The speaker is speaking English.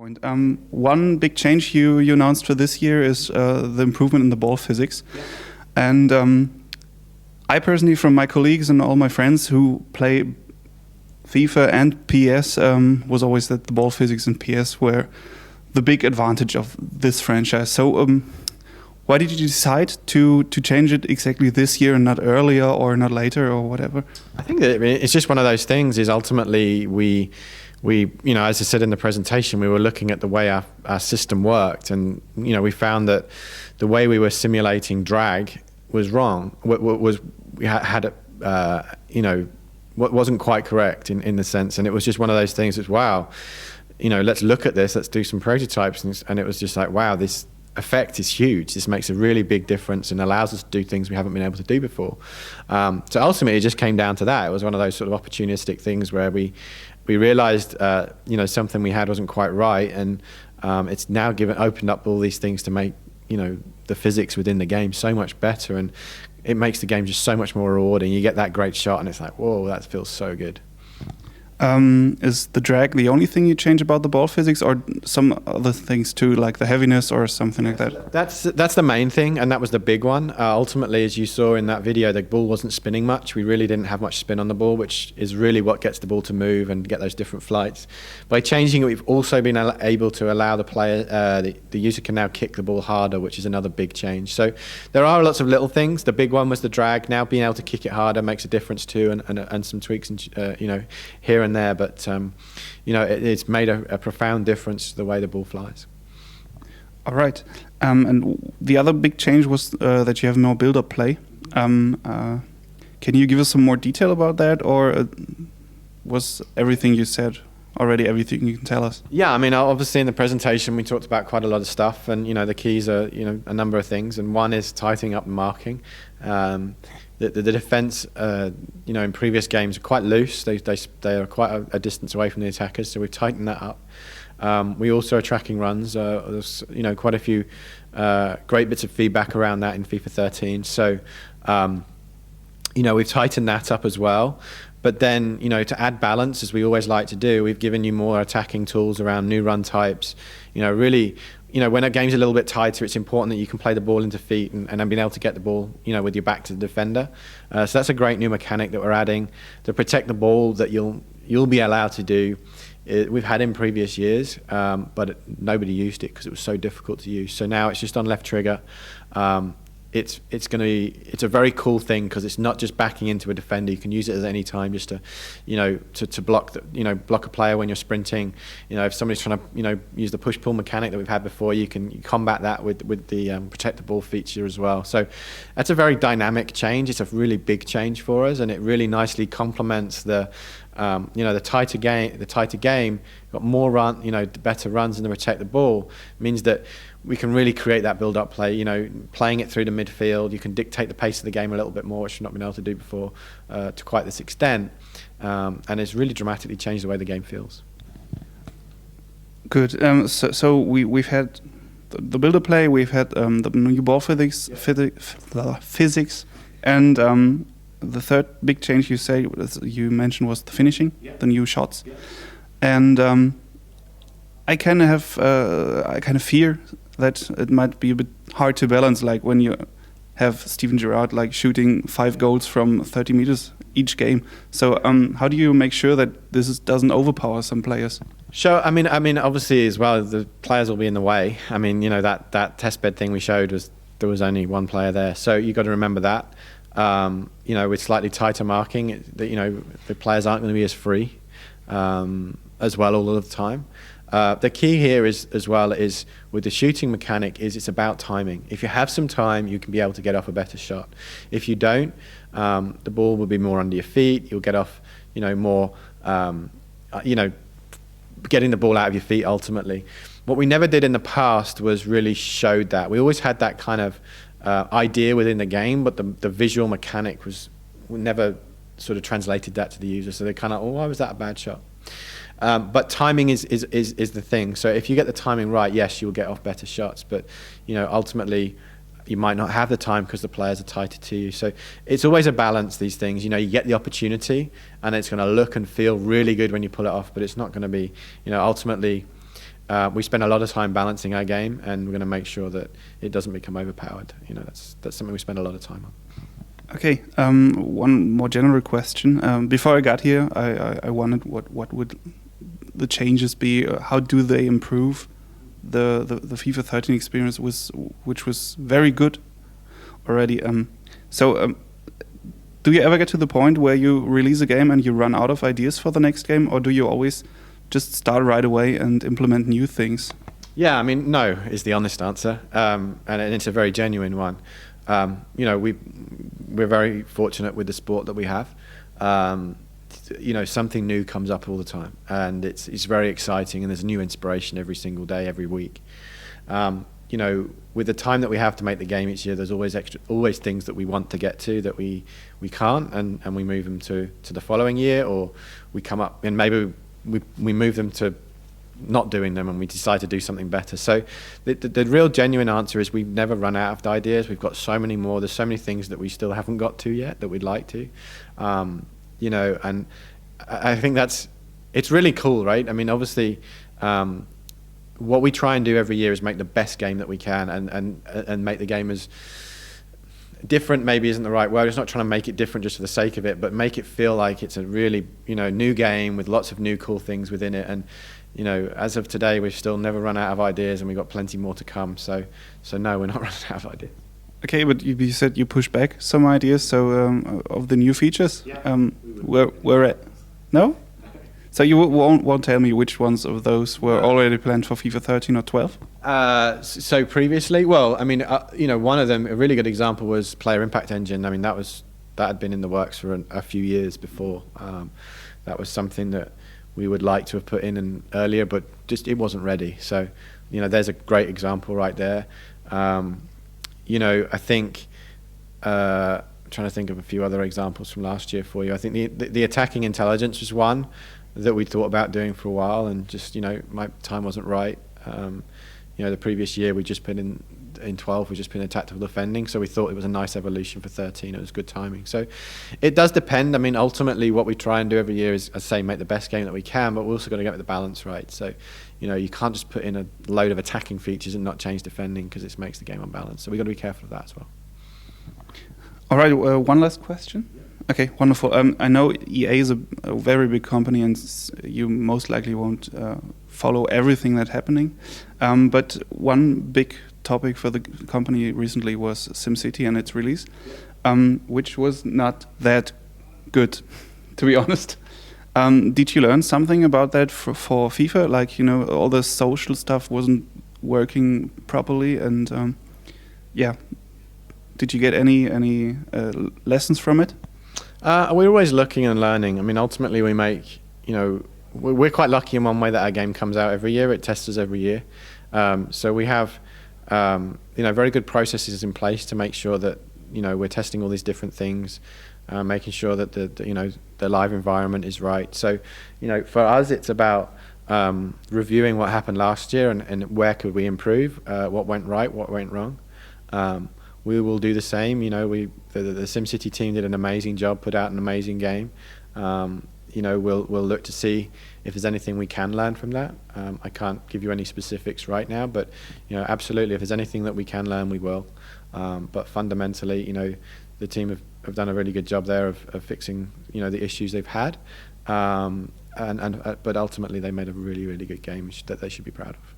point. One big change you announced for this year is the improvement in the ball physics. Yeah. And I personally, from my colleagues and all my friends who play FIFA and PS, was always that the ball physics in PS were the big advantage of this franchise. So why did you decide to change it exactly this year and not earlier or not later or whatever? I think that it's just one of those things. Is ultimately we as I said in the presentation, we were looking at the way our system worked, and we found that the way we were simulating drag was wrong. We had it, what wasn't quite correct in the sense, and it was just one of those things. It's wow, let's look at this, let's do some prototypes, and it was just like, wow, this effect is huge. This makes a really big difference and allows us to do things we haven't been able to do before. So ultimately, it just came down to that. It was one of those sort of opportunistic things where we realized, something we had wasn't quite right, and it's now opened up all these things to make, the physics within the game so much better, and it makes the game just so much more rewarding. You get that great shot, and it's like, whoa, that feels so good. Is the drag the only thing you change about the ball physics, or some other things too, like the heaviness or something like that? That's the main thing, and that was the big one. Ultimately, as you saw in that video, the ball wasn't spinning much. We really didn't have much spin on the ball, which is really what gets the ball to move and get those different flights. By changing it, we've also been able to allow the player, the user can now kick the ball harder, which is another big change. So there are lots of little things. The big one was the drag. Now being able to kick it harder makes a difference too, and some tweaks, and here and there, but it's made a profound difference to the way the ball flies. All right, and the other big change was that you have more build-up play. Can you give us some more detail about that, or was everything you said already everything you can tell us? Yeah, I mean, obviously in the presentation we talked about quite a lot of stuff, and the keys are a number of things, and one is tightening up the marking. The defence, in previous games are quite loose. They are quite a distance away from the attackers, so we've tightened that up. We also are tracking runs. There's quite a few great bits of feedback around that in FIFA 13. So we've tightened that up as well. But then, to add balance, as we always like to do, we've given you more attacking tools around new run types. Really, when a game's a little bit tighter, it's important that you can play the ball into feet and then being able to get the ball, with your back to the defender. So that's a great new mechanic that we're adding to protect the ball that you'll be allowed to do. We've had in previous years, but nobody used it because it was so difficult to use. So now it's just on left trigger. It's a very cool thing because it's not just backing into a defender. You can use it at any time just to block block a player when you're sprinting. If somebody's trying to use the push pull mechanic that we've had before, you can combat that with the protect the ball feature as well. So that's a very dynamic change. It's a really big change for us, and it really nicely complements the tighter game. The tighter game, got more better runs and the protect the ball means that we can really create that build-up play, playing it through the midfield. You can dictate the pace of the game a little bit more, which we've not been able to do before to quite this extent. And it's really dramatically changed the way the game feels. Good. So we've had the build-up play, we've had the new ball physics, and the third big change you mentioned was the finishing, the new shots. And I kind of fear that it might be a bit hard to balance, like when you have Steven Gerrard shooting 5 goals from 30 meters each game. So how do you make sure that this doesn't overpower some players? Sure. I mean, obviously as well, the players will be in the way. I mean, that test bed thing we showed there was only one player there, so you got to remember that. With slightly tighter marking, the players aren't going to be as free as well all of the time. The key here is with the shooting mechanic it's about timing. If you have some time, you can be able to get off a better shot. If you don't, the ball will be more under your feet. You'll get off, more, getting the ball out of your feet ultimately. What we never did in the past was really showed that. We always had that kind of idea within the game, but the visual mechanic we never sort of translated that to the user. So they're kind of, why was that a bad shot? But timing is the thing. So if you get the timing right, yes, you will get off better shots. But ultimately, you might not have the time because the players are tighter to you. So it's always a balance. These things, you get the opportunity, and it's going to look and feel really good when you pull it off. But it's not going to be, ultimately, we spend a lot of time balancing our game, and we're going to make sure that it doesn't become overpowered. You know, that's something we spend a lot of time on. Okay, one more general question. Before I got here, I wondered what would the changes be? How do they improve the FIFA 13 experience, which was very good already? Do you ever get to the point where you release a game and you run out of ideas for the next game, or do you always just start right away and implement new things? Yeah, I mean, no is the honest answer, and it's a very genuine one. You know, we're very fortunate with the sport that we have. You know, something new comes up all the time, and it's very exciting, and there's new inspiration every single day, every week. You know, with the time that we have to make the game each year, there's always things that we want to get to that we can't, and we move them to the following year, or we come up and maybe we move them to not doing them, and we decide to do something better. So the real genuine answer is we never run out of ideas. We've got so many more. There's so many things that we still haven't got to yet that we'd like to. You know, and I think it's really cool, right? I mean, obviously, what we try and do every year is make the best game that we can, and make the game as different. Maybe isn't the right word. It's not trying to make it different just for the sake of it, but make it feel like it's a really, you know, new game with lots of new cool things within it. And you know, as of today, we've still never run out of ideas, and we've got plenty more to come. So no, we're not running out of ideas. Okay, but you said you push back some ideas. So of the new features, where at? No. So you won't tell me which ones of those were already planned for FIFA 13 or 12? So previously, well, I mean, you know, one of them, a really good example was Player Impact Engine. I mean, that had been in the works for a few years before. That was something that we would like to have put in earlier, but just it wasn't ready. So, you know, there's a great example right there. You know, I think I'm trying to think of a few other examples from last year for you. I think the attacking intelligence was one that we thought about doing for a while, and just, you know, my time wasn't right. You know, the previous year we just put in 12, we just put in tactical defending, so we thought it was a nice evolution for 13. It was good timing. So it does depend. I mean, ultimately what we try and do every year is, as I say, make the best game that we can, but we're also got to get the balance right. So, you know, you can't just put in a load of attacking features and not change defending, because it makes the game unbalanced. So we've got to be careful of that as well. All right, one last question. Okay, wonderful. I know EA is a very big company, and you most likely won't follow everything that's happening. But one big topic for the company recently was SimCity and its release, which was not that good, to be honest. Did you learn something about that for FIFA? Like, you know, all the social stuff wasn't working properly, and yeah, did you get any lessons from it? We're always looking and learning. I mean, ultimately we make, you know, we're quite lucky in one way that our game comes out every year. It tests us every year. So we have, you know, very good processes in place to make sure that, you know, we're testing all these different things, making sure that you know, the live environment is right. So, you know, for us, it's about reviewing what happened last year and where could we improve, what went right, what went wrong. We will do the same. You know, the SimCity team did an amazing job, put out an amazing game. You know, we'll look to see if there's anything we can learn from that. I can't give you any specifics right now, but, you know, absolutely, if there's anything that we can learn, we will. But fundamentally, you know, the team have done a really good job there of fixing, you know, the issues they've had. But ultimately, they made a really, really good game that they should be proud of.